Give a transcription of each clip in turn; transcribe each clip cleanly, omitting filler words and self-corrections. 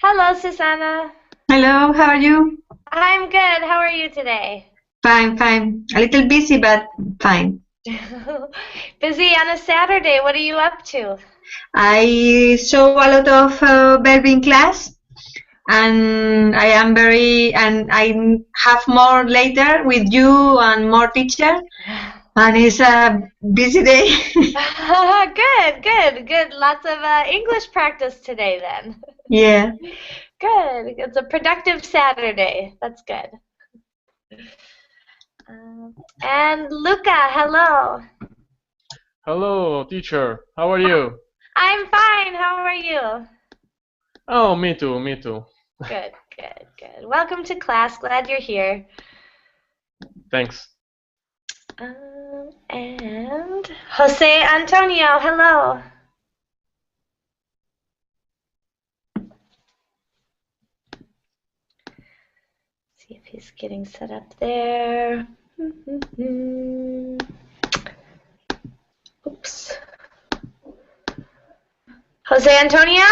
Hello, Susanna. Hello, how are you? I'm good. How are you today? Fine, fine. A little busy, but fine. Busy on a Saturday. What are you up to? I saw a lot of verb in class, and I have more later with you and more teacher, and it's a busy day. Good. Lots of English practice today then. Yeah. Good. It's a productive Saturday. That's good. And Luca, hello. Hello, teacher. How are you? I'm fine. How are you? Oh, me too, me too. Good. Welcome to class. Glad you're here. Thanks. And Jose Antonio, hello. See if he's getting set up there. Oops. Jose Antonio?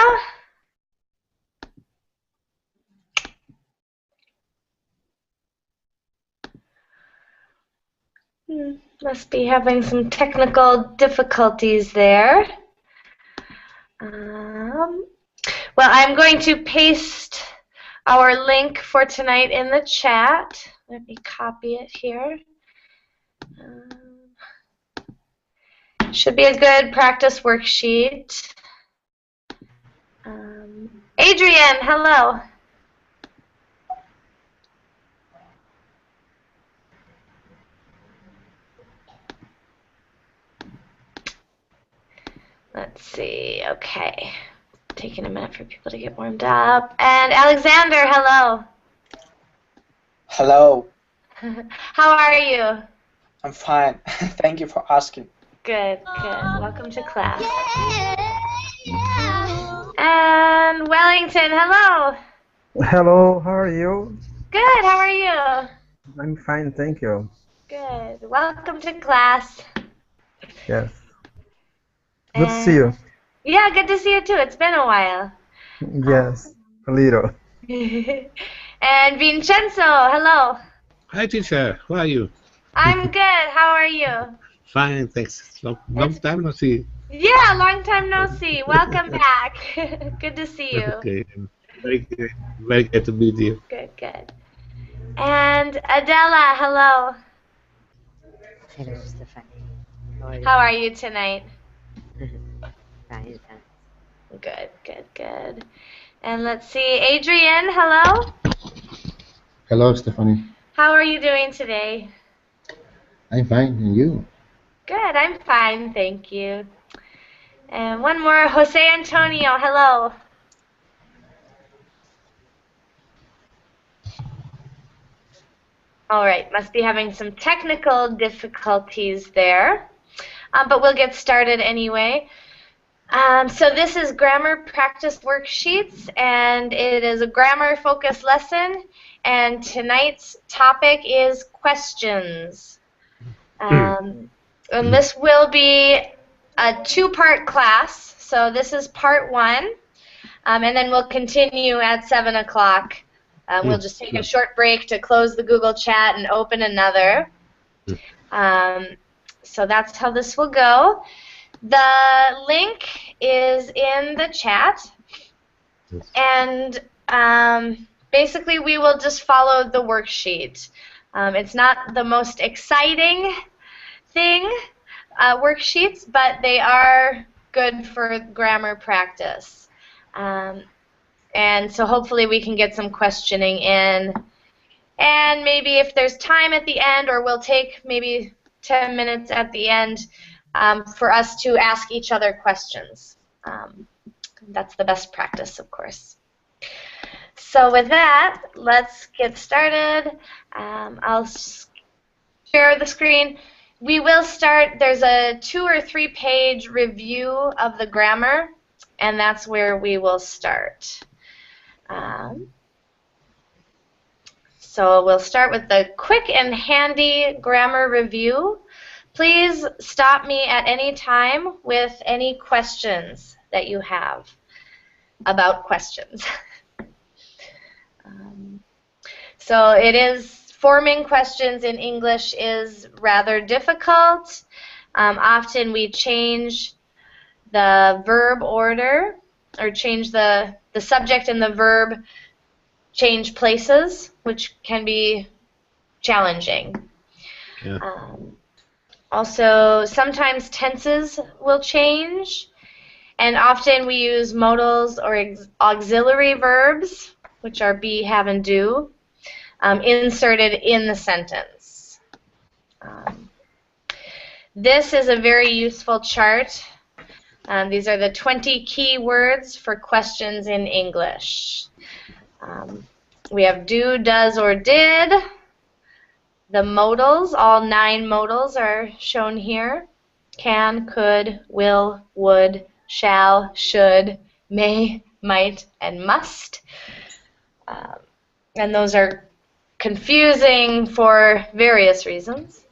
Must be having some technical difficulties there. Well, I'm going to paste our link for tonight in the chat. Let me copy it here. Should be a good practice worksheet. Adrian, hello. Let's see. Okay. Taking a minute for people to get warmed up. And Alexander, hello. Hello. How are you? I'm fine. Thank you for asking. Good. Welcome to class. And Wellington, hello. Hello, how are you? Good, how are you? I'm fine, thank you. Good. Welcome to class. Yes. Good to see you. Yeah, good to see you too. It's been a while. Yes, a little. And Vincenzo, hello. Hi, teacher. How are you? I'm good. How are you? Fine, thanks. Long time no see. Yeah, long time no see. Welcome back. Good to see you. Okay, very good. Very good to meet you. Good. And Adela, hello. Hello, Stephanie. How are you tonight? Fine. Good. And let's see, Adrian, hello. Hello, Stephanie. How are you doing today? I'm fine, and you? Good, I'm fine, thank you. And one more, Jose Antonio, hello. All right, must be having some technical difficulties there, but we'll get started anyway. So this is Grammar Practice Worksheets, and it is a grammar-focused lesson, and tonight's topic is questions. And this will be a two-part class, so this is part one, and then we'll continue at 7 o'clock. We'll just take a short break to close the Google chat and open another. So that's how this will go. The link is in the chat, and basically we will just follow the worksheet. It's not the most exciting thing, worksheets, but they are good for grammar practice. And so hopefully we can get some questioning in. And maybe if there's time at the end, or we'll take maybe 10 minutes at the end for us to ask each other questions. That's the best practice, of course. So with that, let's get started. I'll share the screen. We will start, there's a 2 or 3 page review of the grammar, and that's where we will start. So we'll start with the quick and handy grammar review. Please stop me at any time with any questions that you have about questions. So it is, forming questions in English is rather difficult. Often we change the verb order, or change the subject and the verb change places, which can be challenging. Yeah. Also, sometimes tenses will change, and often we use modals or auxiliary verbs, which are be, have, and do, inserted in the sentence. This is a very useful chart. These are the 20 key words for questions in English. We have do, does, or did. The modals, all 9 modals are shown here. Can, could, will, would, shall, should, may, might, and must. And those are confusing for various reasons.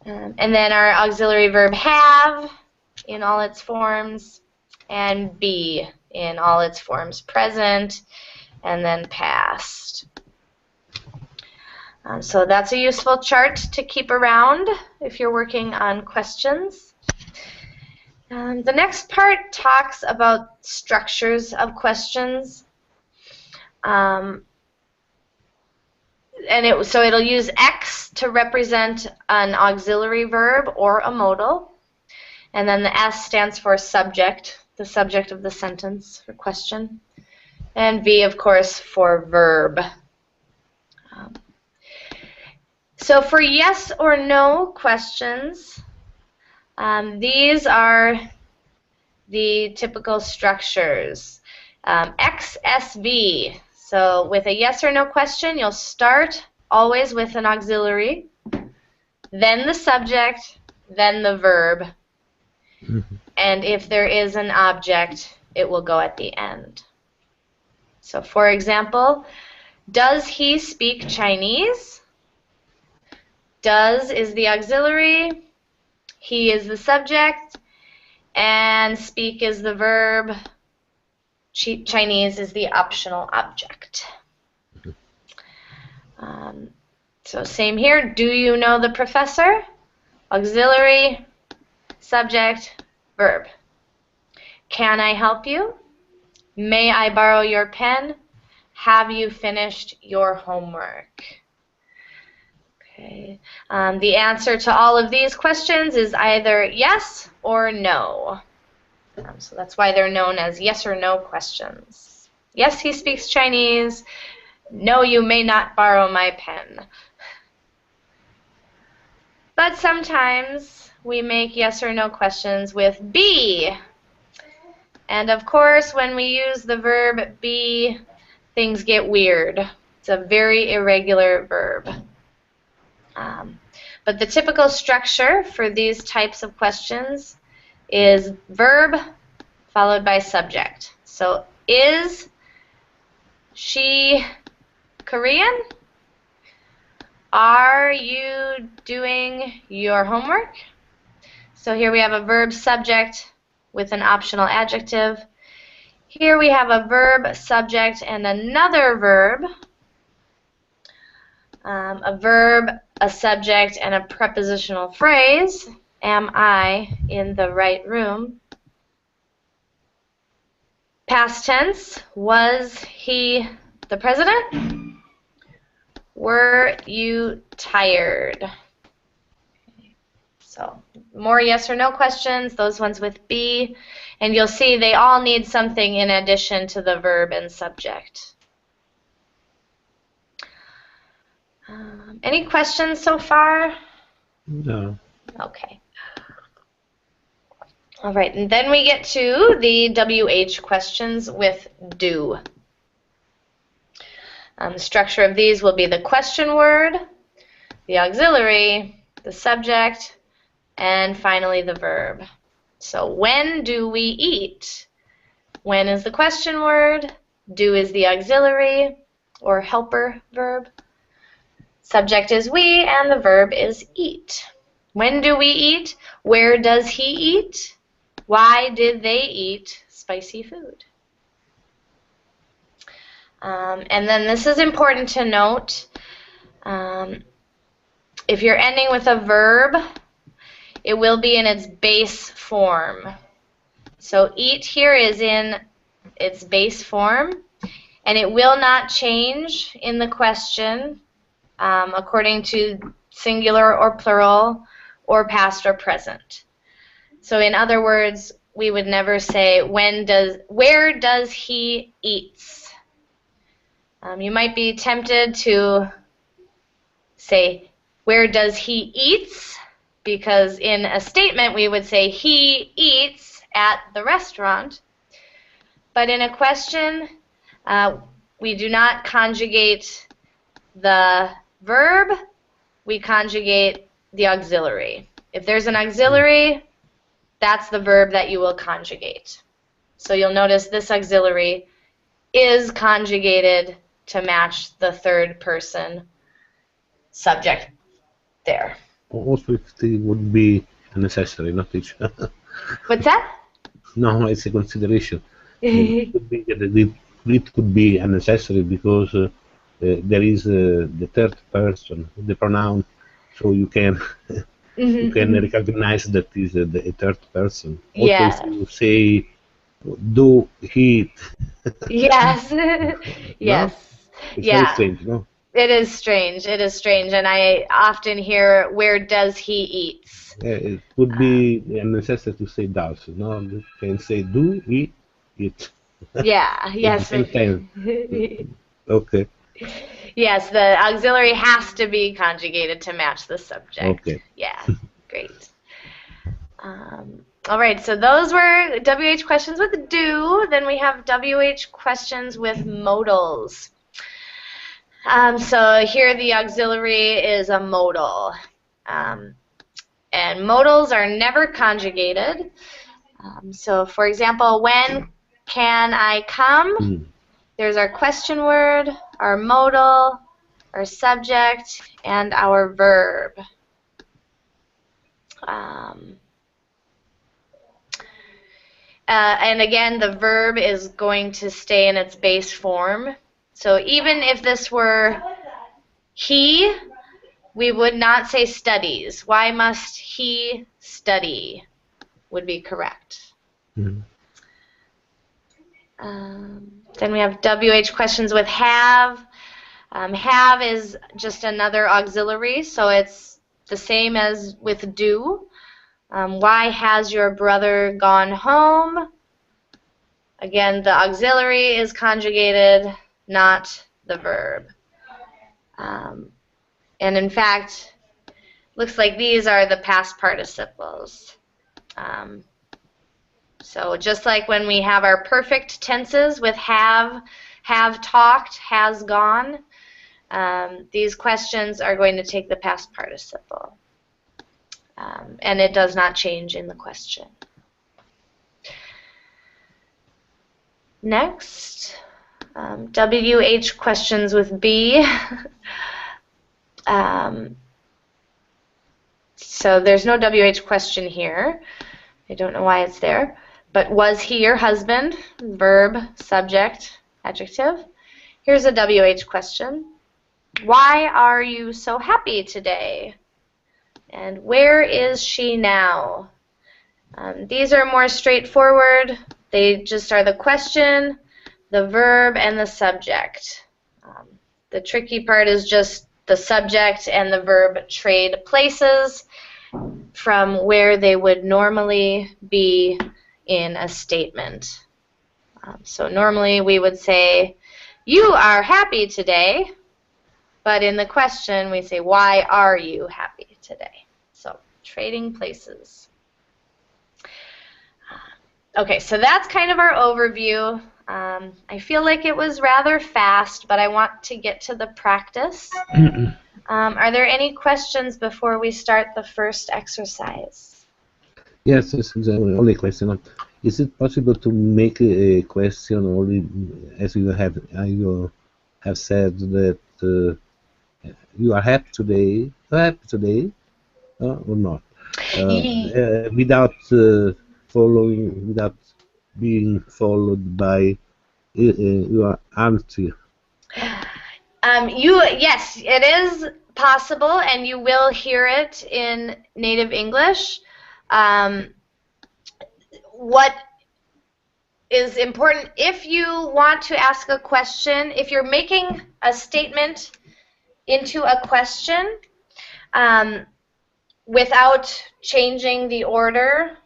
And then our auxiliary verb have in all its forms, and be in all its forms, present and then past. So that's a useful chart to keep around if you're working on questions. The next part talks about structures of questions. So it'll use X to represent an auxiliary verb or a modal. And then the S stands for subject, the subject of the sentence or question. And V, of course, for verb. So for yes or no questions, these are the typical structures. XSV. So with a yes or no question, you'll start always with an auxiliary, then the subject, then the verb. And if there is an object, it will go at the end. So for example, does he speak Chinese? Does is the auxiliary, he is the subject, and speak is the verb. Chinese is the optional object. So same here. Do you know the professor? Auxiliary, subject, verb. Can I help you? May I borrow your pen? Have you finished your homework? Okay. The answer to all of these questions is either yes or no. So that's why they're known as yes or no questions. Yes, he speaks Chinese. No, you may not borrow my pen. But sometimes we make yes or no questions with be. And of course, when we use the verb be, things get weird. It's a very irregular verb. But the typical structure for these types of questions is verb followed by subject. So is she Korean? Are you doing your homework? So here we have a verb subject with an optional adjective. Here we have a verb subject and another verb. A verb, a subject, and a prepositional phrase. Am I in the right room? Past tense, was he the president? Were you tired? So more yes or no questions, those ones with be, and you'll see they all need something in addition to the verb and subject. Any questions so far? No. Okay. All right, and then we get to the WH questions with do. The structure of these will be the question word, the auxiliary, the subject, and finally the verb. So when do we eat? When is the question word, do is the auxiliary or helper verb, subject is we, and the verb is eat. When do we eat? Where does he eat? Why did they eat spicy food? And then this is important to note. If you're ending with a verb, it will be in its base form. So eat here is in its base form, and it will not change in the question according to singular or plural or past or present. So in other words, we would never say where does he eats. You might be tempted to say where does he eats, because in a statement we would say he eats at the restaurant. But in a question, we do not conjugate the verb, we conjugate the auxiliary. If there's an auxiliary, that's the verb that you will conjugate. So you'll notice this auxiliary is conjugated to match the third person subject there. Also, if it would be unnecessary, not each. What's that? No, it's a consideration. It could be unnecessary because there is the third person, the pronoun, so you can recognize that is the third person. Also, Yes. if you say do he, Yes. Yes. it's Yeah. very strange, no? It is strange. It is strange, and I often hear, "Where does he eats?" It would be unnecessary to say does, no? You can say do he eat. Yeah. Yes. Same time. Okay. Yes, the auxiliary has to be conjugated to match the subject. Okay. Yeah, great. All right, so those were WH questions with do. Then we have WH questions with modals. So here the auxiliary is a modal. And modals are never conjugated. So for example, when can I come? There's our question word, our modal, our subject, and our verb. And again, the verb is going to stay in its base form. So even if this were he, we would not say studies. Why must he study? Would be correct. Then we have WH questions with have. Have is just another auxiliary, so it's the same as with do. Why has your brother gone home? Again, the auxiliary is conjugated, not the verb. And in fact, looks like these are the past participles. So just like when we have our perfect tenses with have talked, has gone, these questions are going to take the past participle. And it does not change in the question. Next, WH questions with be. So there's no WH question here. I don't know why it's there. But was he your husband? Verb, subject, adjective. Here's a WH question. Why are you so happy today? And where is she now? These are more straightforward. They just are the question, the verb, and the subject. The tricky part is just the subject and the verb trade places from where they would normally be in a statement. So normally we would say, you are happy today, but in the question we say, why are you happy today? So trading places. Okay, so that's kind of our overview. I feel like it was rather fast, but I want to get to the practice. Are there any questions before we start the first exercise? Yes, this is the only question. Is it possible to make a question only as you have said that you are happy today, or not? Without without being followed by you aren't you? Yes, it is possible, and you will hear it in native English. What is important, if you want to ask a question, if you're making a statement into a question without changing the order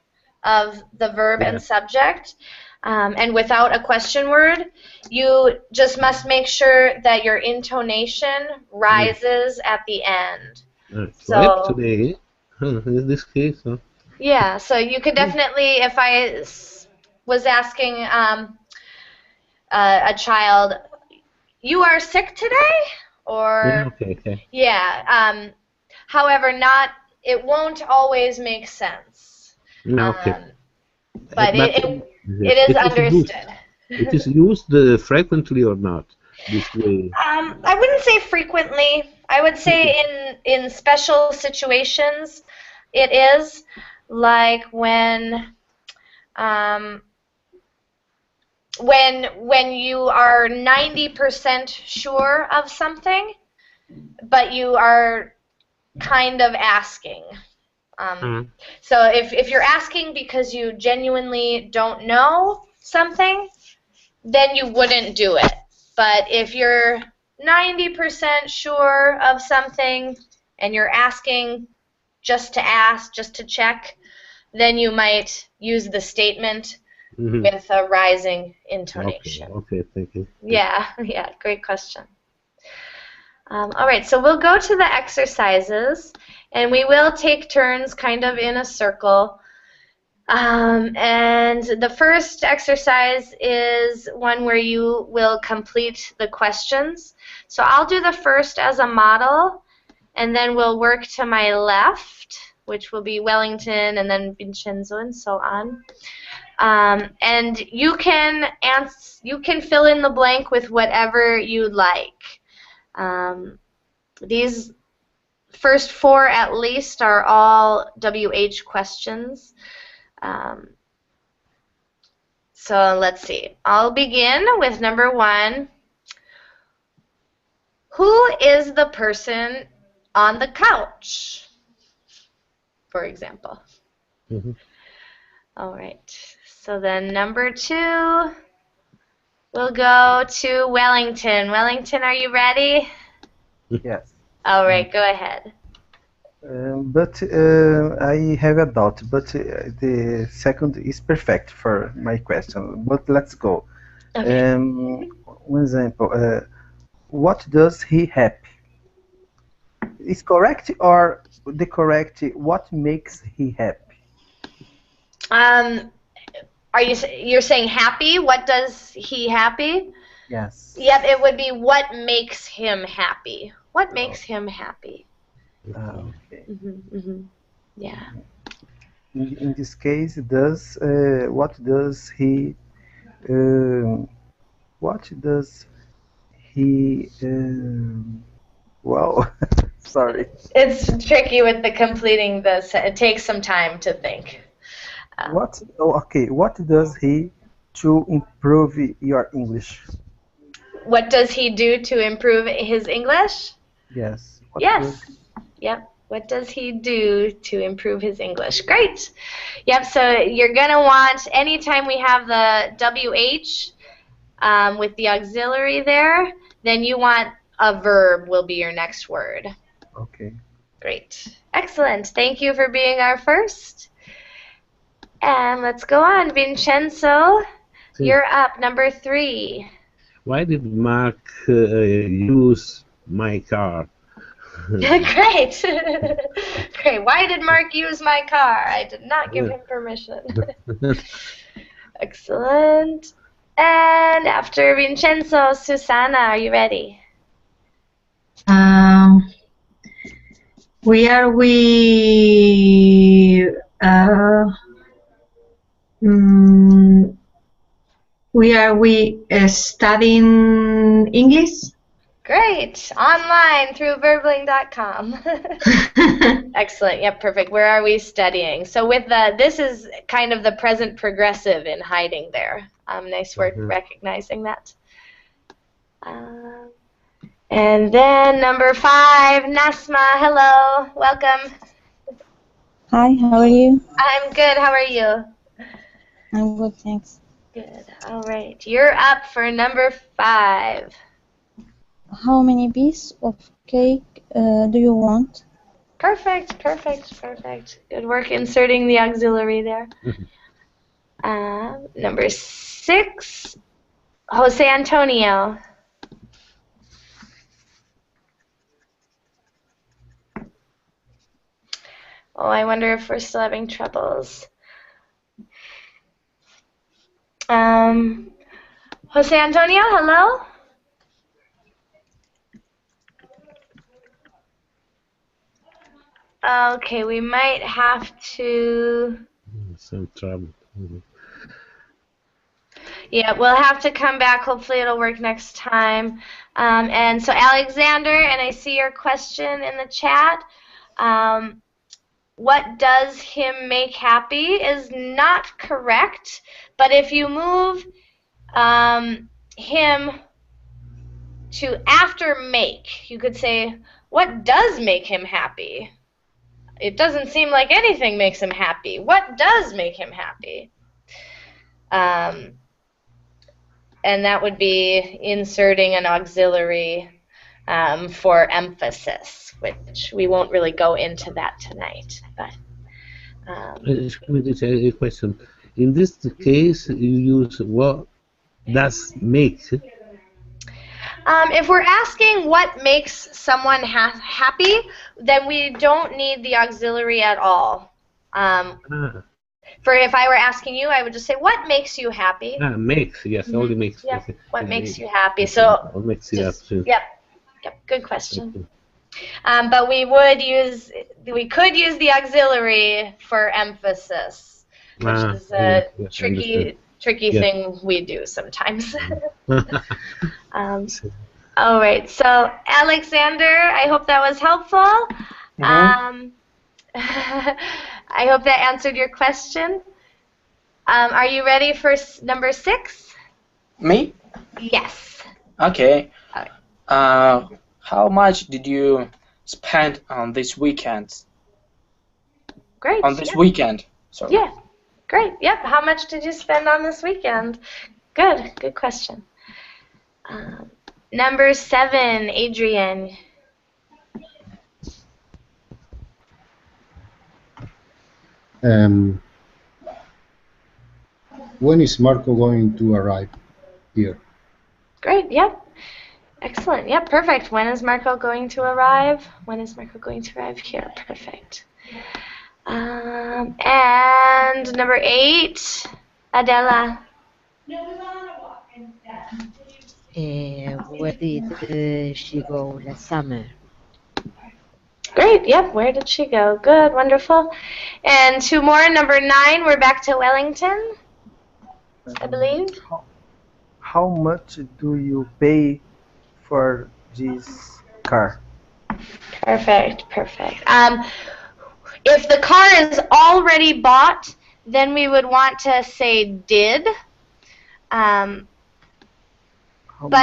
of the verb and subject, and without a question word, you just must make sure that your intonation rises at the end. Correct today. In this case, yeah, so you could definitely, if I was asking a child, "You are sick today?" Or okay. however, it won't always make sense. But it is understood. It is used frequently or not this way? I wouldn't say frequently. I would say in special situations it is, like when you are 90% sure of something, but you are kind of asking. So if you're asking because you genuinely don't know something, then you wouldn't do it. But if you're 90% sure of something and you're asking just to ask, just to check, then you might use the statement with a rising intonation. Okay, thank you. Yeah, great question. All right, so we'll go to the exercises, and we will take turns kind of in a circle. And the first exercise is one where you will complete the questions. So I'll do the first as a model, and then we'll work to my left, which will be Wellington, and then Vincenzo, and so on. And you can fill in the blank with whatever you like. These first four at least are all WH questions. So let's see. I'll begin with number 1. Who is the person on the couch, for example? All right. So then number 2, we'll go to Wellington. Wellington, are you ready? Yes. All right, go ahead. But I have a doubt, but the second is perfect for my question. But let's go. Okay. One example. What does he happy? Is correct or the correct? What makes he happy? You're saying happy? What does he happy? Yes. Yep, it would be what makes him happy. What makes him happy? Okay. Yeah. In this case, what does he? Well, sorry. It's tricky with the completing this. It takes some time to think. What does he to improve your English? What does he do to improve his English? Yes. Yep. What does he do to improve his English? Great. Yep. So you're going to want, anytime we have the WH with the auxiliary there, then you want a verb will be your next word. Okay. Great. Excellent. Thank you for being our first. And let's go on. Vincenzo, you're up. Number 3. Why did Mark use my car? Great. Great. Why did Mark use my car? I did not give him permission. Excellent. And after Vincenzo, Susanna, are you ready? Where are we studying English? Great. Online through verbling.com. Excellent. Yep, perfect. Where are we studying? So with this is kind of the present progressive in hiding there. Nice work recognizing that. And then number 5, Nasma. Hello, welcome. Hi, how are you? I'm good. How are you? I'm good, thanks. Good. All right. You're up for number 5. How many pieces of cake do you want? Perfect. Perfect. Perfect. Good work inserting the auxiliary there. Number 6, Jose Antonio. Oh, I wonder if we're still having troubles. Jose Antonio, hello? Okay, we might have to... Some trouble. Yeah, we'll have to come back. Hopefully it'll work next time. And so Alexander, and I see your question in the chat. What does him make happy is not correct, but if you move him to after make, you could say, what does make him happy? It doesn't seem like anything makes him happy. What does make him happy? And that would be inserting an auxiliary for emphasis, which we won't really go into that tonight. But A question. In this case, you use what does make. If we're asking what makes someone happy, then we don't need the auxiliary at all. For if I were asking you, I would just say, what makes you happy? Makes, yes, only makes. Yeah, Okay. what makes you happy? So, What makes you happy? Yep, good question. But we could use the auxiliary for emphasis, which is a tricky thing we do sometimes. All right, so Alexander, I hope that was helpful. I hope that answered your question. Are you ready for number 6? Me? Yes. Okay. All right. How much did you spend on this weekend? Great. On this weekend. Sorry. Yeah. Great. Yep. How much did you spend on this weekend? Good. Good question. Number 7, Adrian. When is Marco going to arrive here? Great. Yep. Excellent. Yep. Perfect. When is Marco going to arrive? When is Marco going to arrive here? Perfect. And number 8, Adela. Where did she go last summer? Great. Yep. Where did she go? Good. Wonderful. And 2 more. Number 9. We're back to Wellington, I believe. How much do you pay for this car? Perfect. Perfect. If the car is already bought, then we would want to say did. But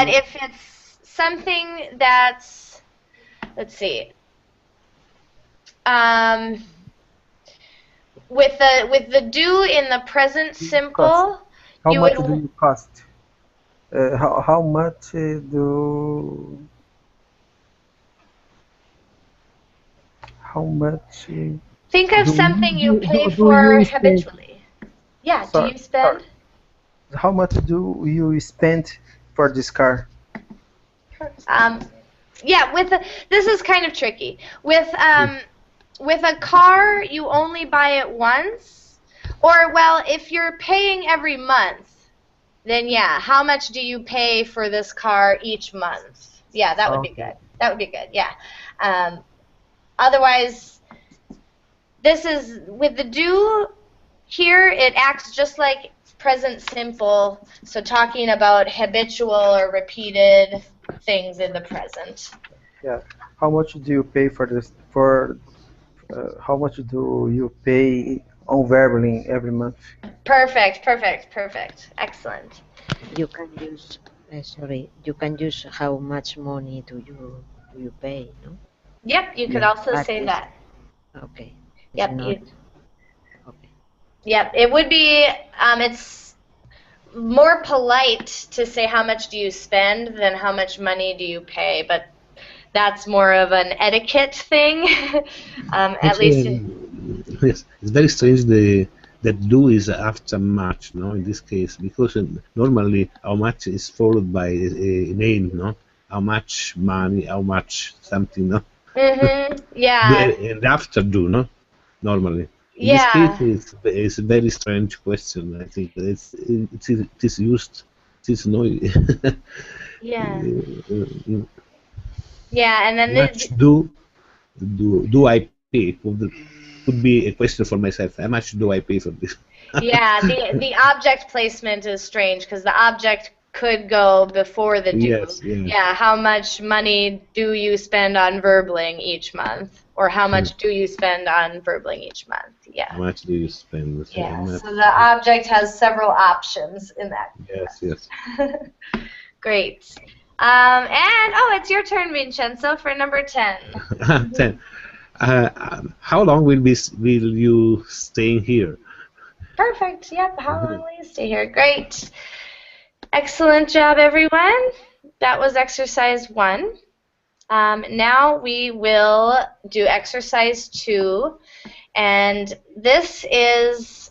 if it's something that's, let's see, with the do in the present simple, How you much would. do you cost? How much do? How much? Think of something you pay do for you spend? habitually. Yeah. Sorry, Do you spend? sorry. How much do you spend for this car? Yeah, this is kind of tricky. With a car, you only buy it once, or well, if you're paying every month, then yeah, how much do you pay for this car each month? Yeah, that would be good. That would be good. Yeah. Otherwise, this is with the do here. It acts just like present simple, so talking about habitual or repeated things in the present. Yeah. How much do you pay for this? How much do you pay on verbally every month? Perfect, perfect, perfect. Excellent. You can use Sorry, you can use how much money do you pay, no? Yep, you could Yeah. also But say it's, that. okay, it's Yep, not, okay. yep. It would be, it's more polite to say how much do you spend than how much money do you pay, but that's more of an etiquette thing. At least. Yes, it's very strange that do is after much, no, in this case, because normally how much is followed by a name, no? How much money, how much something, no? Yeah. And after do, no? Normally. In this Yeah. case, it's a very strange question. I think it is used. It is no. Yeah. Yeah, and then Much do I pay? Could be a question for myself. How much do I pay for this? yeah, the object placement is strange because the object could go before the do. Yes, yes. Yeah, how much money do you spend on verbling each month? Or how much do you spend on verbling each month? Yeah. How much do you spend? Yeah, so the object has several options in that. Yes, yes. Great. And, oh, it's your turn, Vincenzo, for number 10. 10. How long will you stay here? Perfect. Yep. How long will you stay here? Great. Excellent job, everyone. That was exercise 1. Now we will do exercise 2. And this is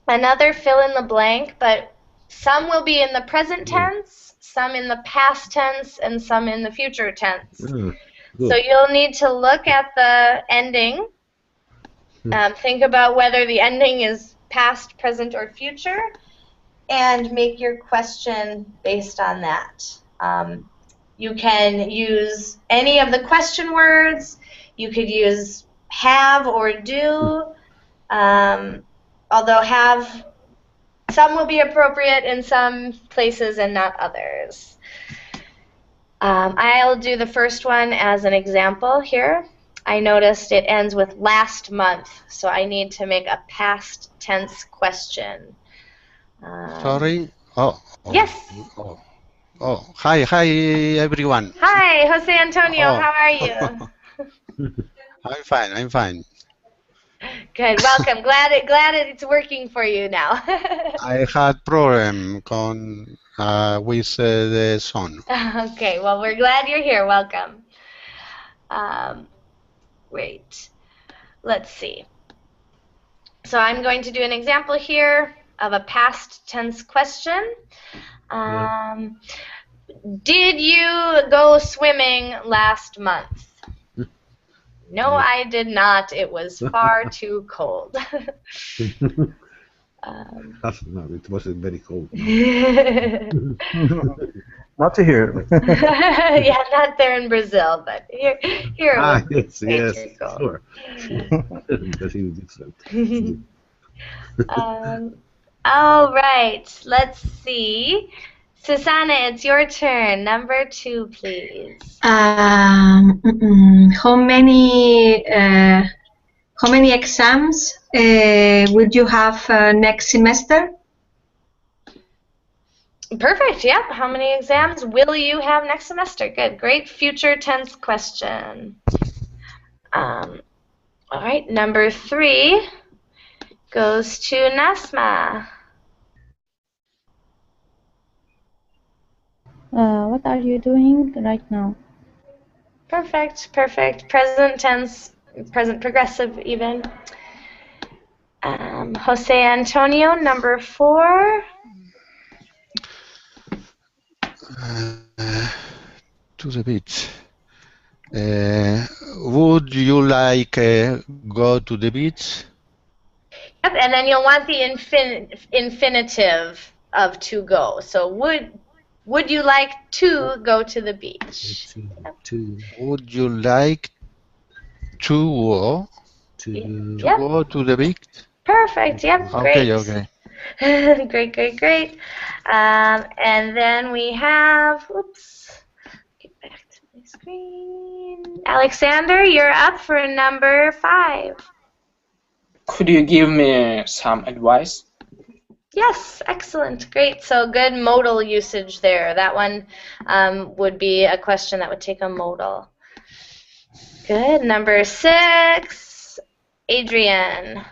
another fill in the blank, but some will be in the present tense, some in the past tense, and some in the future tense. So you'll need to look at the ending. Think about whether the ending is past, present, or future, and make your question based on that. You can use any of the question words. You could use have or do, although have, some will be appropriate in some places and not others. I'll do the first one as an example here. I noticed it ends with last month, so I need to make a past tense question. Sorry? Yes. Hi everyone. Hi, Jose Antonio, how are you? I'm fine. Good, welcome. Glad it's working for you now. I had problem with the son. Okay, well, we're glad you're here. Welcome. Great. Let's see. So I'm going to do an example here of a past tense question. Did you go swimming last month? No, I did not. It was far too cold. No, it wasn't very cold. Not to hear. Yeah, not there in Brazil, but here it was yes, too cold. sure. Brazil is different. All right, let's see. Susanna, it's your turn. Number 2, please. How many exams will you have next semester? Perfect. Yep. How many exams will you have next semester? Good. Great future tense question. All right. Number 3 goes to Nasma. What are you doing right now? Perfect. Perfect. Present tense, present progressive even. Jose Antonio, number 4. To the beach. Would you like go to the beach? Yep, and then you'll want the infinitive of to go. So would you like to go to the beach? Would you like to go to the beach? Perfect. Yep. Great. Okay. Great. And then we have. Oops. Get back to my screen. Alexander, you're up for number 5. Could you give me some advice? Yes, excellent, great. So good modal usage there. That one would be a question that would take a modal. Good. Number 6, Adrian.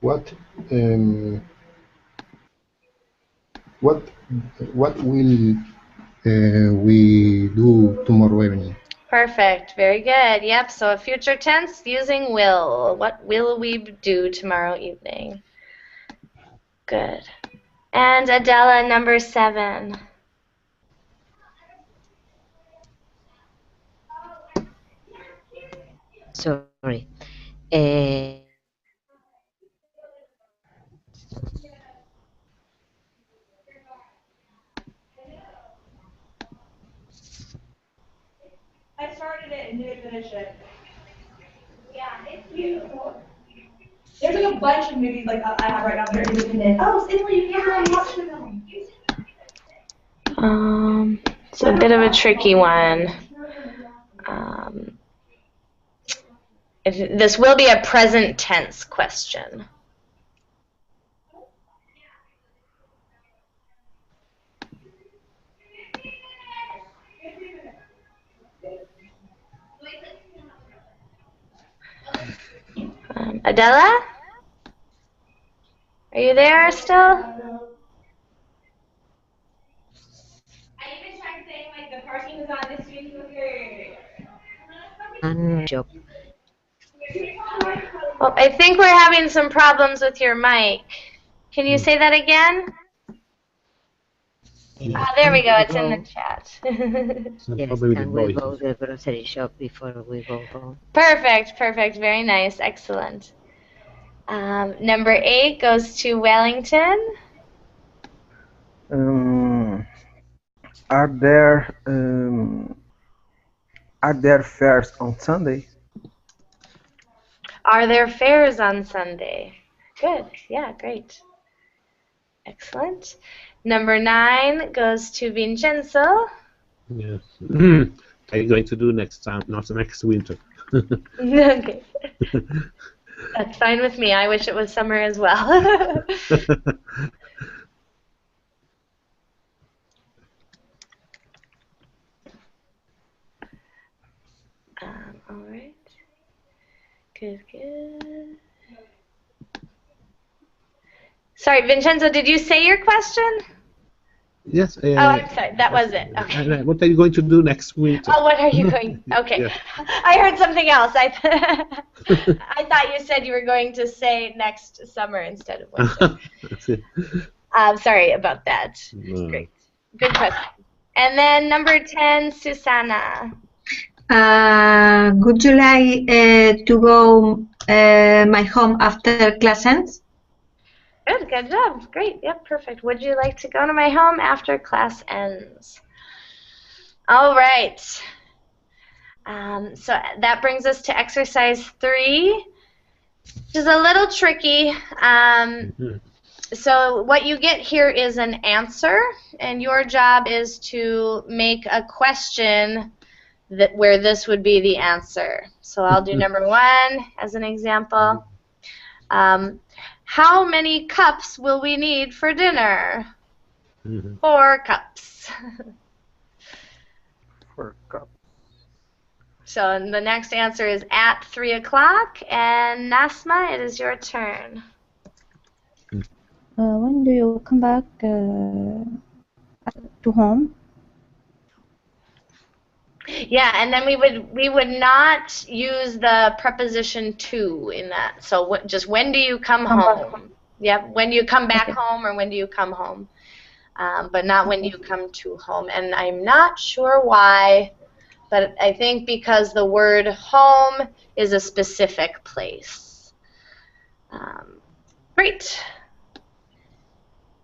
What what what will we do tomorrow evening? Perfect. Very good. Yep. So a future tense using will. What will we do tomorrow evening? Good. And Adela, number 7. Sorry. I started it and didn't finish it. Yeah, it's beautiful. There's like a bunch of movies like I have right now that are independent. Oh, Italy, you can't watch them. It's a bit of a tricky one. This will be a present tense question. Adela? Are you there still? I even tried saying like the parking is on this week. Job. Well, I think we're having some problems with your mic. Can you say that again? There we go. It's in the chat. Yes, can we go to the grocery shop before we go home? Perfect, perfect. Very nice. Excellent. Number 8 goes to Wellington. Are there fairs on Sunday? Are there fairs on Sunday? Good. Yeah, great. Excellent. Number 9 goes to Vincenzo. Yes. Are you going to do next time, not next winter? Okay. That's fine with me. I wish it was summer as well. All right. Good, good. Sorry, Vincenzo, did you say your question? Yes. Oh, I'm sorry. That was it. Okay. What are you going to do next winter? Oh, what are you going? Okay. Yeah. I heard something else. I thought you said you were going to say next summer instead of winter. Sorry about that. No. Great. Good question. And then number 10, Susanna. Would you like to go my home after class ends? Good job. Great. Yep, perfect. Would you like to go to my home after class ends? All right. So that brings us to exercise 3, which is a little tricky. So what you get here is an answer, and your job is to make a question where this would be the answer. So I'll do number 1 as an example. How many cups will we need for dinner? 4 cups. 4 cups. So the next answer is at 3 o'clock, and Nasma, it is your turn. When do you come back to home? Yeah, and then we would not use the preposition to in that. So just when do you come home? Yep, when do you come back home or when do you come home? But not when you come to home. And I'm not sure why, but I think because the word home is a specific place. Great.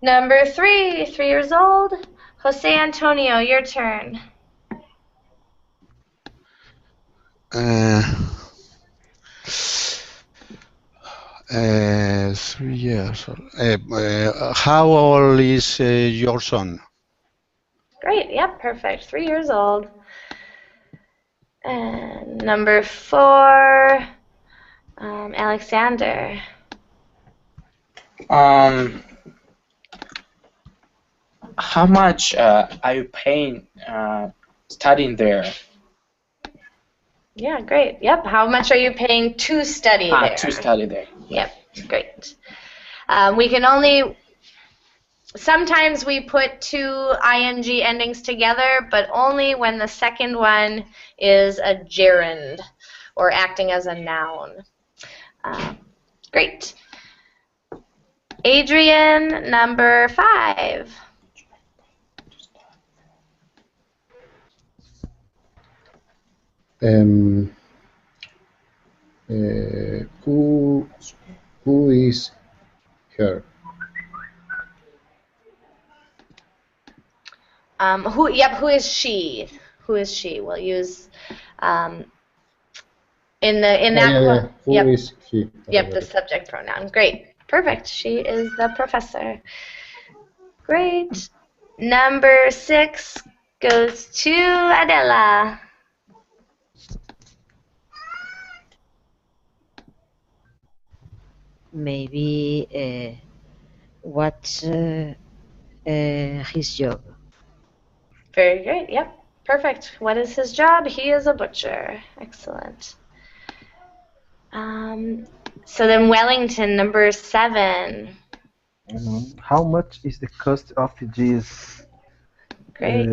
Number 3, 3 years old. Jose Antonio, your turn. 3 years old. How old is your son? Great, yep, perfect. 3 years old. And number 4, Alexander. How much are you paying studying there? Yeah, great. Yep. How much are you paying to study there? To study there. Yep, great. We can only, sometimes we put 2 ing endings together, but only when the second one is a gerund or acting as a noun. Great. Adrian, number 5. Who is her? Who is she? Who is she? We'll use in that Who is he? Yep, the subject pronoun. Great. Perfect. She is the professor. Great. Number 6 goes to Adela. Maybe what's his job? Very great. Yep. Perfect. What is his job? He is a butcher. Excellent. So then Wellington, number 7. How much is the cost of this? Great.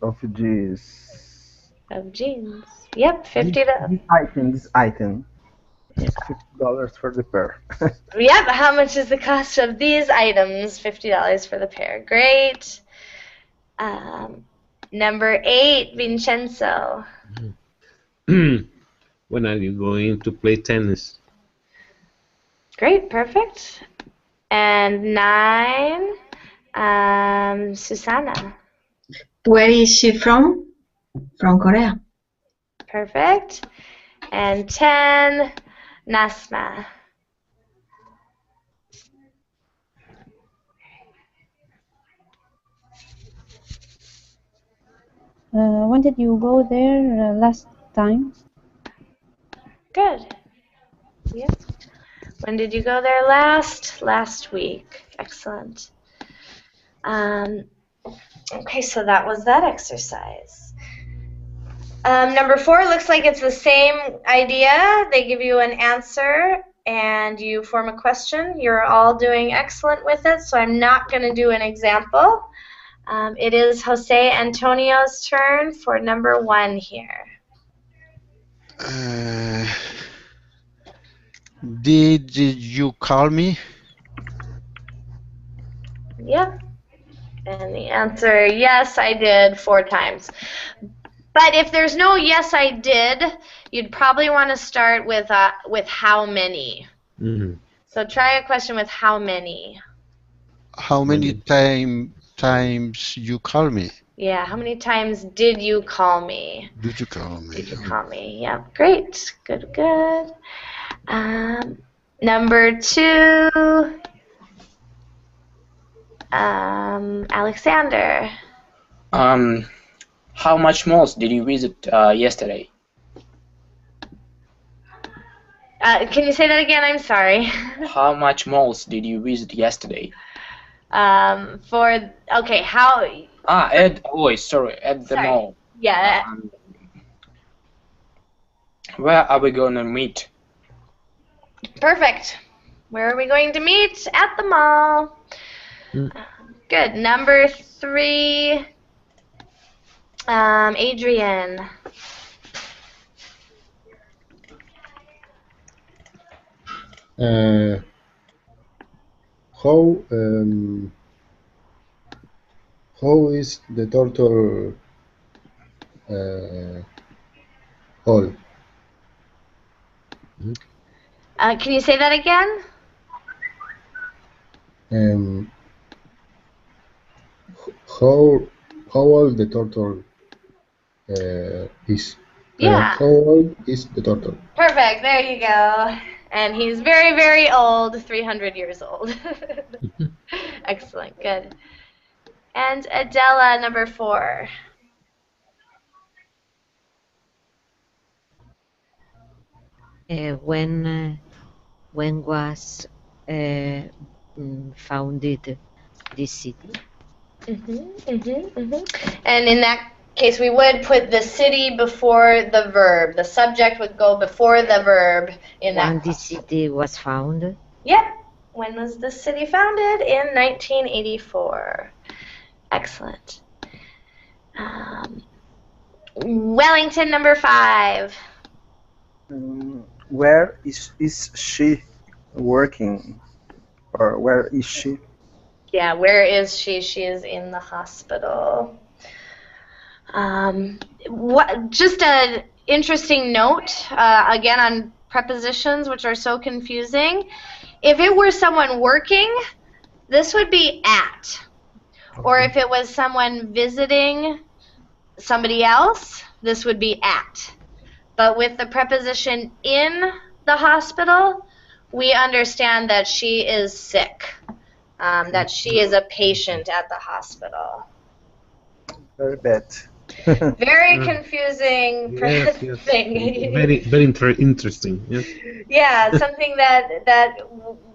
Of this. Of jeans. Yep, $50. This item is $50 for the pair. Yep. How much is the cost of these items? $50 for the pair. Great. Number 8, Vincenzo. When are you going to play tennis? Great, perfect. And 9, Susanna. Where is she from? From Korea. Perfect. And 10, Nasma. When did you go there last time? Good. Yep. When did you go there last? Last week. Excellent. Okay, so that was that exercise. Number 4 looks like it's the same idea. They give you an answer and you form a question. You're all doing excellent with it, so I'm not going to do an example. It is Jose Antonio's turn for number 1 here. Did you call me? Yep. And the answer, yes, I did 4 times. But if there's no yes, I did, you'd probably want to start with how many. Mm-hmm. So try a question with how many. How many times you call me? Yeah, how many times did you call me? Did you call me? Did you call me? Yeah, great. Good, good. Number 2, Alexander. How much malls did you visit yesterday? Can you say that again? I'm sorry. How much malls did you visit yesterday? Okay, how? At the mall. Yeah. Where are we going to meet? Perfect. Where are we going to meet? At the mall. Good. Number 3, Adrian. How is the turtle hole? Can you say that again? How old the turtle is? Yeah. How old is the turtle? Perfect. There you go. And he's very, very old, 300 years old. Excellent. Good. And Adela, number 4. When was founded this city? And in that case, we would put the city before the verb. The subject would go before the verb in that When this city was founded? Yep. When was the city founded? In 1984. Excellent. Wellington, number 5. Where is she working? Or where is she? Yeah, where is she? She is in the hospital. Just an interesting note, again, on prepositions, which are so confusing. If it were someone working, this would be at. Or if it was someone visiting somebody else, this would be at. But with the preposition in the hospital, we understand that she is sick, that she is a patient at the hospital. Very bad. Very confusing thing. Very interesting. Yes. Yeah, something that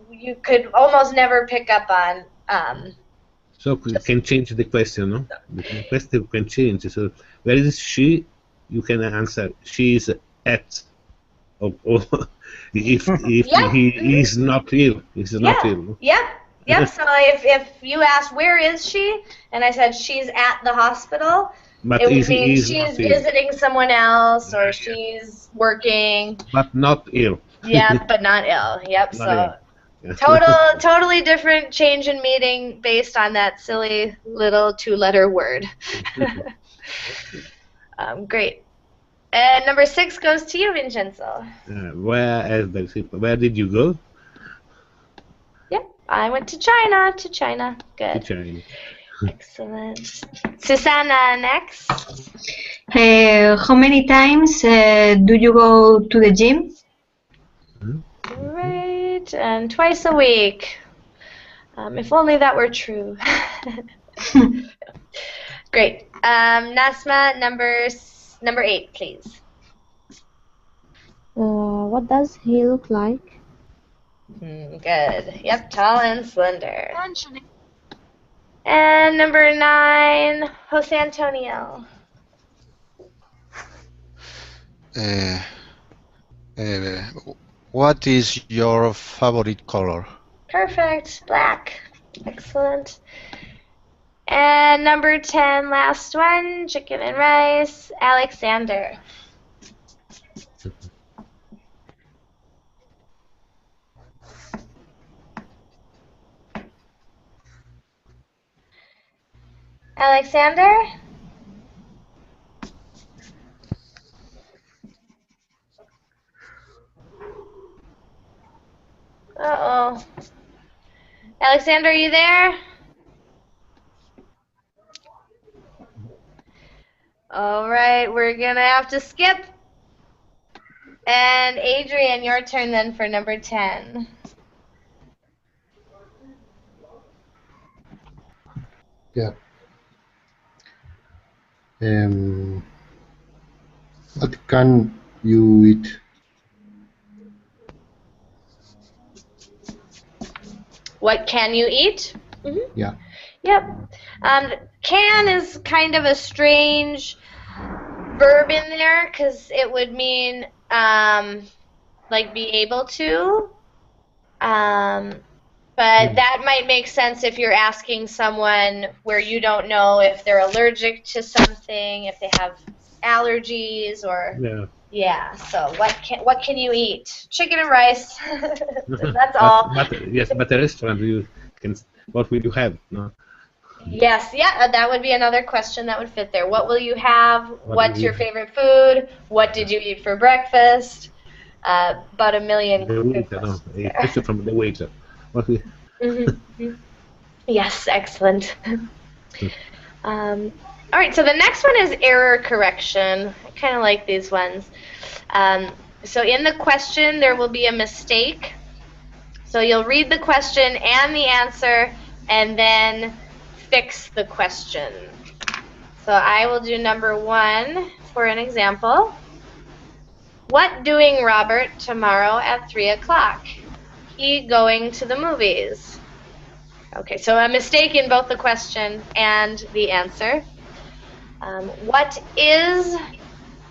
you could almost never pick up on. So we can change the question, no? The question can change. So where is she? You can answer she is at. Or if he is not ill, he's not ill. Yep. So if you asked where is she, and I said she's at the hospital, but it would mean she's ill. visiting someone else or she's working. But not ill. Yeah, but not ill. Yep. Not so. ill. Totally different change in meaning based on that silly little 2-letter word. Great. And number 6 goes to you, Vincenzo. Where did you go? Yep, I went to China. Good. To China. Excellent. Susanna, next. How many times do you go to the gym? Right, and twice a week. If only that were true. Great. Nasma, number 8, please. What does he look like? Good. Yep, tall and slender. And number 9, Jose Antonio. What is your favorite color? Perfect. Black. Excellent. And number 10, last one, chicken and rice, Alexander. Alexander? Uh-oh. Alexander, are you there? All right, we're going to have to skip. And Adrian, your turn then for number 10. Yeah. What can you eat? What can you eat? Yeah. Yep. Can is kind of a strange verb in there because it would mean like be able to. But that might make sense if you're asking someone where you don't know if they're allergic to something, if they have allergies, or So what can you eat? Chicken and rice. That's all. But a restaurant you can. What will you have? No. Yes, that would be another question that would fit there. What will you have? What's your favorite food? What did you eat for breakfast? About a million. The waiter, no. A question from the waiter. What we... Yes, excellent. All right, so the next one is error correction. I kind of like these ones. So in the question, there will be a mistake. So you'll read the question and the answer, and then fix the question. So I will do number 1 for an example. What doing Robert tomorrow at 3 o'clock? He going to the movies. Okay, so a mistake in both the question and the answer. What is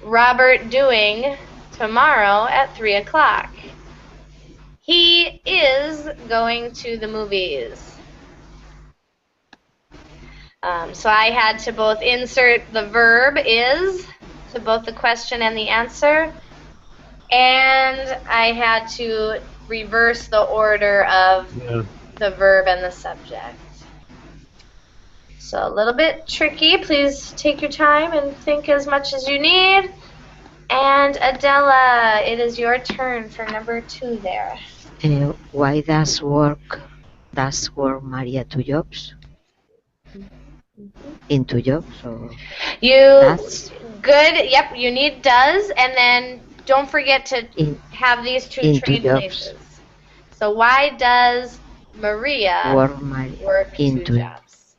Robert doing tomorrow at 3 o'clock? He is going to the movies. So I had to both insert the verb is to both the question and the answer, and I had to reverse the order of the verb and the subject. So a little bit tricky. Please take your time and think as much as you need. And Adela, it is your turn for number 2 there. Why does work Maria two jobs? In two jobs? Or does? Good. Yep, you need does, and then don't forget to have these two train places. So why does Maria work two jobs?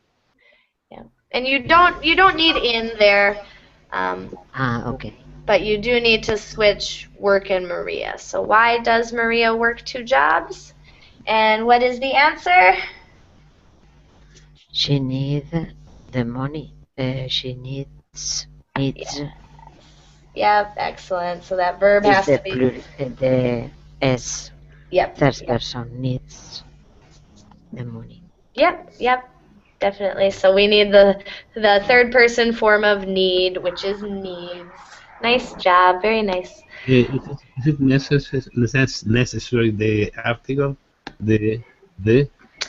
Yeah, and you don't need in there. Okay. But you do need to switch work and Maria. So why does Maria work 2 jobs? And what is the answer? She needs the money. She needs. Yep, excellent. So that verb has to be the S. Yep. Third person needs the money. Yep, definitely. So we need the third person form of need, which is needs. Nice job, very nice. Is it necessary the article? The?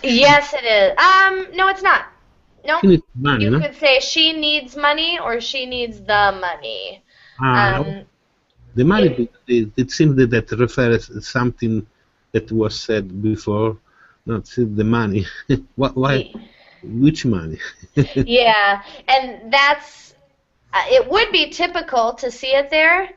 Yes, it is. No, it's not. No. She needs money, you could say she needs money or she needs the money. The money, it seems that refers to something that was said before, not the money. Why? Which money? Yeah, and that's, it would be typical to see it there.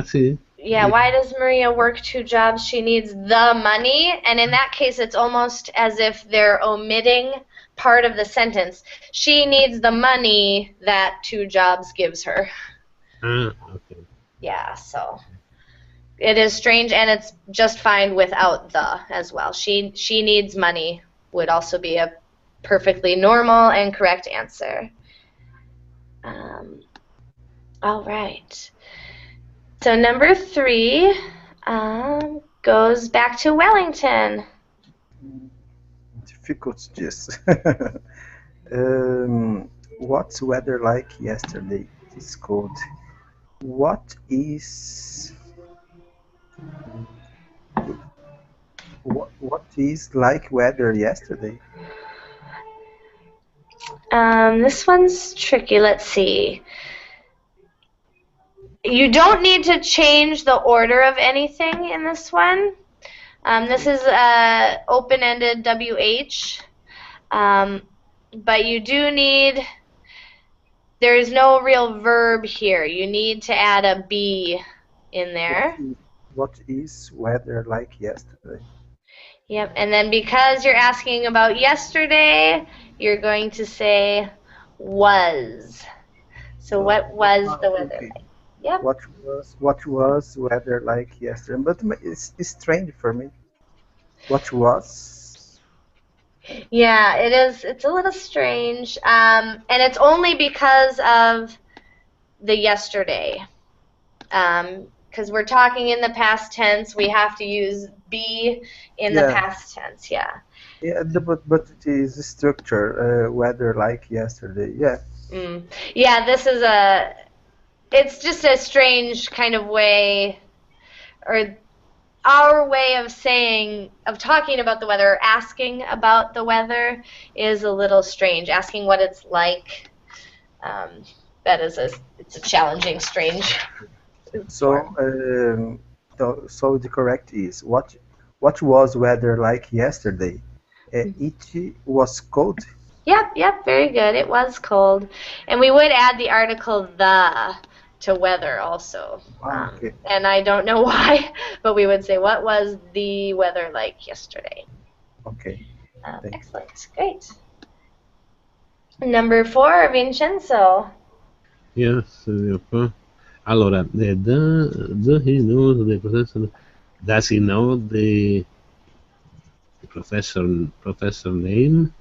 See. Yeah, why does Maria work 2 jobs? She needs the money, and in that case it's almost as if they're omitting part of the sentence. She needs the money that 2 jobs gives her. Okay. Yeah, so it is strange, and it's just fine without the as well. She needs money would also be a perfectly normal and correct answer. All right. So number 3 goes back to Wellington. Difficult, yes. What's weather like yesterday? It's cold. What is like weather yesterday? This one's tricky. Let's see. You don't need to change the order of anything in this one. This is open-ended WH, but you do need, there is no real verb here. You need to add a be in there. What is weather like yesterday? Yep, and then because you're asking about yesterday, you're going to say was. So what was the weather like? Yep. What was weather like yesterday? But it's strange for me. What was? Yeah, it is. It's a little strange, and it's only because of the yesterday. Because we're talking in the past tense, we have to use be in the past tense. Yeah. Yeah, but it is structure. Weather like yesterday. Yeah. Yeah, this is it's just a strange kind of way, or our way of saying, of talking about the weather, or asking about the weather is a little strange. Asking what it's like, that is it's a challenging, strange. So the correct is what was weather like yesterday? It was cold. Yep, very good. It was cold, and we would add the article the to weather also. Okay. And I don't know why, but we would say, what was the weather like yesterday? Okay. Excellent. Great. Number 4, Vincenzo. Yes, Allora, does he know the professor name?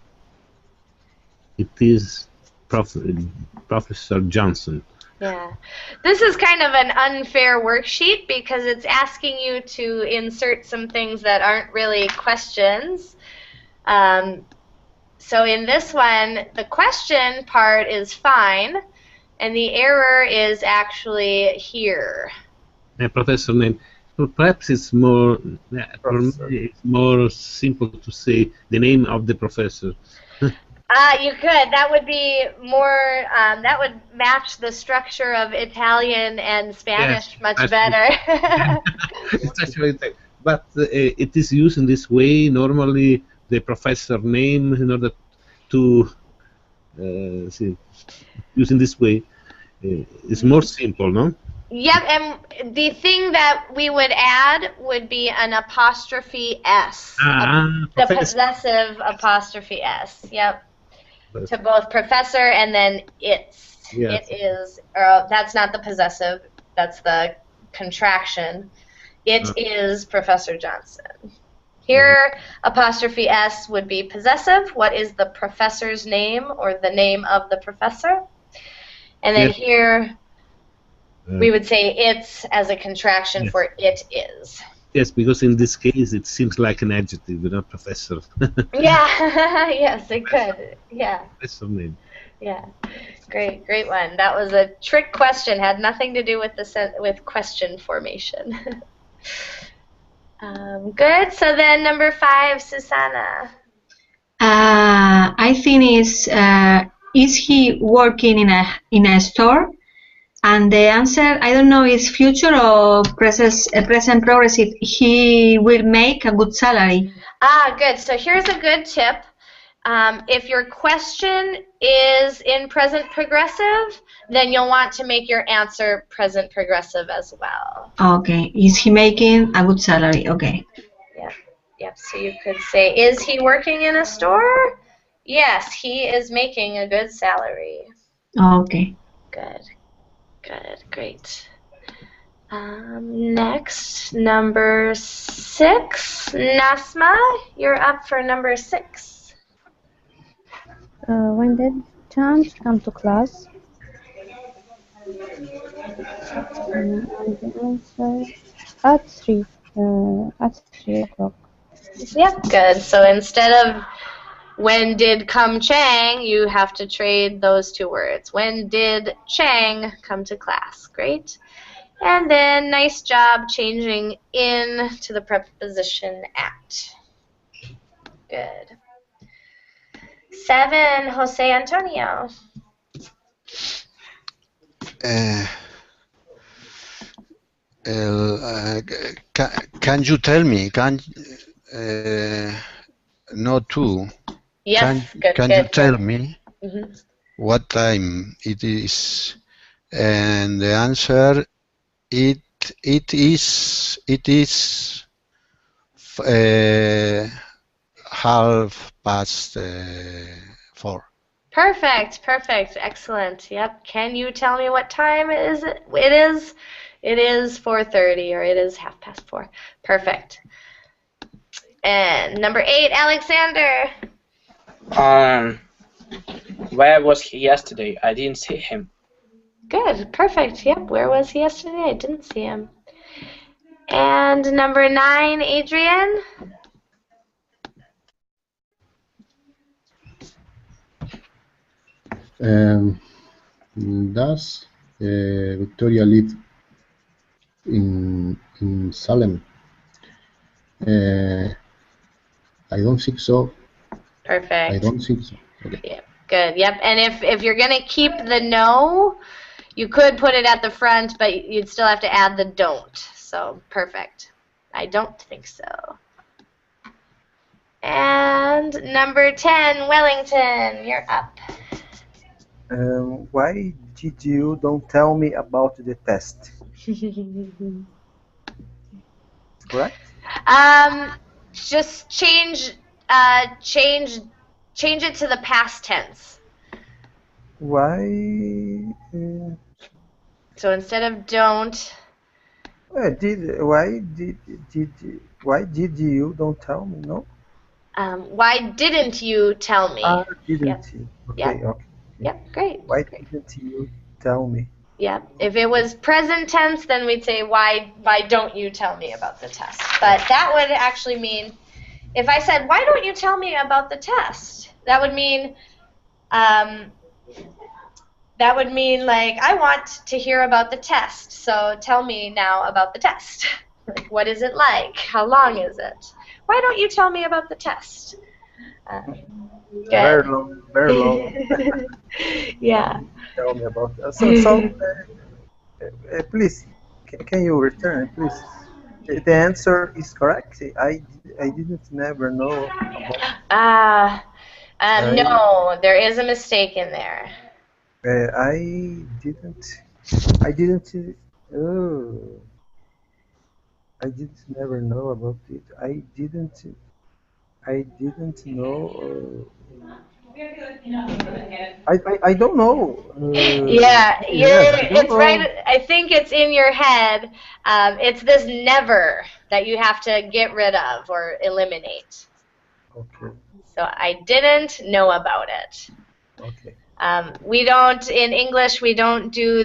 It is Professor Johnson. Yeah. This is kind of an unfair worksheet because it's asking you to insert some things that aren't really questions. So in this one, the question part is fine, and the error is actually here. Professor name. So perhaps it's more, for me, it's more simple to say the name of the professor. You could. That would be more, that would match the structure of Italian and Spanish much better. But it is used in this way, normally the professor name, in order to use in this way, it's more simple, no? Yep, and the thing that we would add would be an apostrophe S. The possessive apostrophe S, yep. To both professor and then it's. Yes. It is, that's not the possessive, that's the contraction. It is Professor Johnson. Here, apostrophe S would be possessive. What is the professor's name or the name of the professor? And then here, we would say it's as a contraction for it is. Yes, because in this case it seems like an adjective, not professor. Yeah, yes, it could. Yeah. Professor name. Yeah, great one. That was a trick question. Had nothing to do with with question formation. Good. So then number 5, Susanna. I think is he working in a store? And the answer, I don't know, is future or present progressive. He will make a good salary. Good. So here's a good tip. If your question is in present progressive, then you'll want to make your answer present progressive as well. Okay. Is he making a good salary? Okay. Yep. So you could say, is he working in a store? Yes, he is making a good salary. Okay. Good. Great. Next, number 6. Nasma, you're up for number 6. When did Chance come to class? And the answer at 3 o'clock. Yep, good. So instead of when did come Chang, you have to trade those 2 words. When did Chang come to class? Great. And then nice job changing in to the preposition at. Good. 7, Jose Antonio. Can you tell me? Not two. Yes, can you tell me what time it is? And the answer, it is 4:30. Perfect. Excellent. Yep. Can you tell me what time it is? It is 4:30, or it is 4:30. Perfect. And number 8, Alexander. Where was he yesterday? I didn't see him. Good. Perfect. Yep. Where was he yesterday? I didn't see him. And number 9, Adrian. Does Victoria live in Salem? I don't think so. Perfect. I don't think so. Okay. Yep. Good. Yep. And if you're gonna keep the no, you could put it at the front, but you'd still have to add the don't. So perfect. I don't think so. And number 10, Wellington, you're up. Why did you don't tell me about the test? Correct? Just change it to the past tense. Why? So instead of don't, Why did you don't tell me? No. why didn't you tell me? Ah, Yep. didn't you? Okay, Yep. okay. Yep. Great. Why Great. didn't you tell me? Yep. If it was present tense, then we'd say why don't you tell me about the test? But that would actually mean, if I said why don't you tell me about the test, that would mean like I want to hear about the test. So tell me now about the test. Like, what is it like? How long is it? Why don't you tell me about the test? Very Good. long, very long. Yeah. Tell me about that. Please, can you return, please? The answer is correct. I didn't never know about. No, there is a mistake in there. I didn't. Oh, I didn't never know about it. I didn't know. I don't know. Yeah, Yes, I don't it's right. know. I think it's in your head. It's this never that you have to get rid of or eliminate. Okay. So I didn't know about it. Okay. We don't, in English, we don't do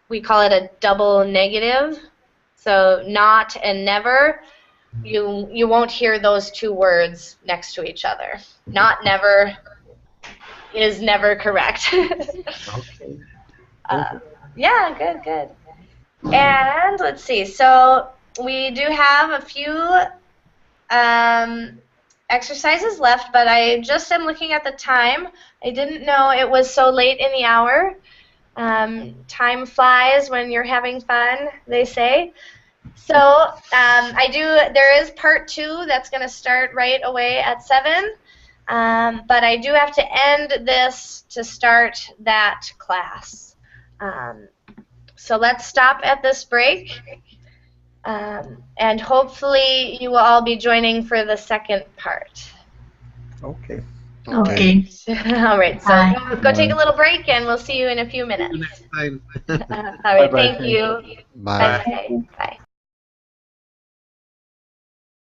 we call it a double negative. So not and never, you won't hear those two words next to each other. Not never is never correct. Okay. Thank you. Yeah, good, good. And let's see. So we do have a few exercises left, but I just am looking at the time. I didn't know it was so late in the hour. Time flies when you're having fun, they say. So there is part 2 that's going to start right away at 7. But I do have to end this to start that class. So let's stop at this break. And hopefully you will all be joining for the second part. Okay. Okay. All right. So Bye. go take a little break, and we'll see you in a few minutes. Next time. All right. Bye-bye. Thank you. Bye. Bye. Bye.